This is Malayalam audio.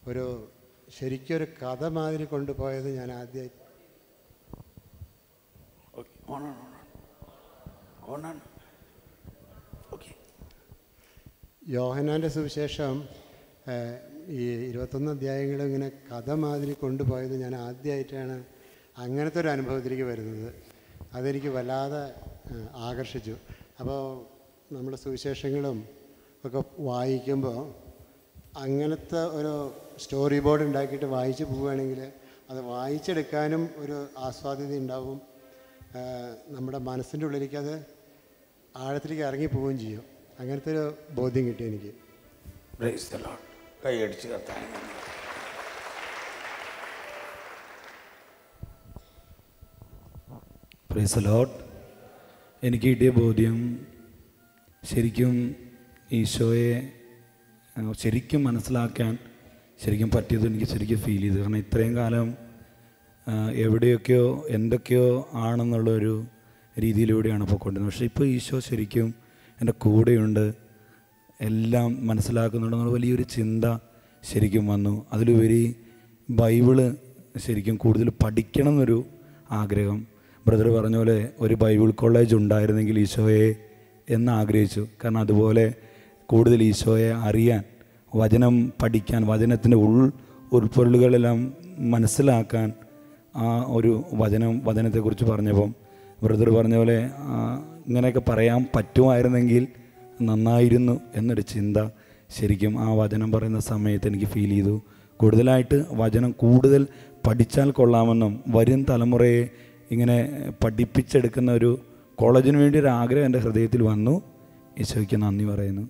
ഒരു ശരിക്കൊരു കഥ മാതിരി കൊണ്ടുപോയത് ഞാൻ ആദ്യമായി. യോഹന്നാൻ്റെ സുവിശേഷം ഈ 21 അധ്യായങ്ങളും ഇങ്ങനെ കഥ മാതിരി കൊണ്ടുപോയത് ഞാൻ ആദ്യമായിട്ടാണ് അങ്ങനത്തെ ഒരു അനുഭവത്തിലേക്ക് വരുന്നത്. അതെനിക്ക് വല്ലാതെ ആകർഷിച്ചു. അപ്പോൾ നമ്മുടെ സുവിശേഷങ്ങളും ഒക്കെ വായിക്കുമ്പോൾ അങ്ങനത്തെ ഒരു സ്റ്റോറി ബോർഡ് ഉണ്ടാക്കിയിട്ട് വായിച്ച് പോവുകയാണെങ്കിൽ അത് വായിച്ചെടുക്കാനും ഒരു ആസ്വാദ്യത ഉണ്ടാവും. നമ്മുടെ മനസ്സിൻ്റെ ഉള്ളിലേക്ക് അത് ആഴത്തിലേക്ക് ഇറങ്ങി പോവുകയും ചെയ്യും. അങ്ങനത്തെ ഒരു ബോധ്യം കിട്ടി എനിക്ക്. കൈയടിച്ച് കത്താൻ പ്രൈസ് ദി ലോർഡ്. എനിക്ക് കിട്ടിയ ബോധ്യം ശരിക്കും ഈശോയെ ശരിക്കും മനസ്സിലാക്കാൻ ശരിക്കും പറ്റിയത് എനിക്ക് ശരിക്കും ഫീൽ ചെയ്തു. കാരണം ഇത്രയും കാലം എവിടെയൊക്കെയോ എന്തൊക്കെയോ ആണെന്നുള്ളൊരു രീതിയിലൂടെയാണ് പോയിക്കൊണ്ടിരുന്നത്. പക്ഷേ ഇപ്പോൾ ഈശോ ശരിക്കും എൻ്റെ കൂടെയുണ്ട്, എല്ലാം മനസ്സിലാക്കുന്നുണ്ടെന്നുള്ള വലിയൊരു ചിന്ത ശരിക്കും വന്നു. അതിലുപരി ബൈബിള് ശരിക്കും കൂടുതൽ പഠിക്കണം എന്നൊരു ആഗ്രഹം. ബ്രദർ പറഞ്ഞ പോലെ ഒരു ബൈബിൾ കോളേജ് ഉണ്ടായിരുന്നെങ്കിൽ ഈശോയെ എന്ന് ആഗ്രഹിച്ചു. കാരണം അതുപോലെ കൂടുതൽ ഈശോയെ അറിയാൻ, വചനം പഠിക്കാൻ, വചനത്തിൻ്റെ ഉൾപ്പൊരുളുകളെല്ലാം മനസ്സിലാക്കാൻ ആ ഒരു വചനത്തെക്കുറിച്ച് പറഞ്ഞപ്പം ബ്രദർ പറഞ്ഞ പോലെ ഇങ്ങനെയൊക്കെ പറയാൻ പറ്റുമായിരുന്നെങ്കിൽ നന്നായിരുന്നു എന്നൊരു ചിന്ത ശരിക്കും ആ വചനം പറയുന്ന സമയത്ത് എനിക്ക് ഫീൽ ചെയ്തു. കൂടുതലായിട്ട് വചനം കൂടുതൽ പഠിച്ചാൽ കൊള്ളാമെന്നും വരും തലമുറയെ ഇങ്ങനെ പഠിപ്പിച്ചെടുക്കുന്ന ഒരു കോളേജിന് വേണ്ടി ഒരു ആഗ്രഹം എൻ്റെ ഹൃദയത്തിൽ വന്നു. ഈശോയ്ക്ക് നന്ദി പറയുന്നു.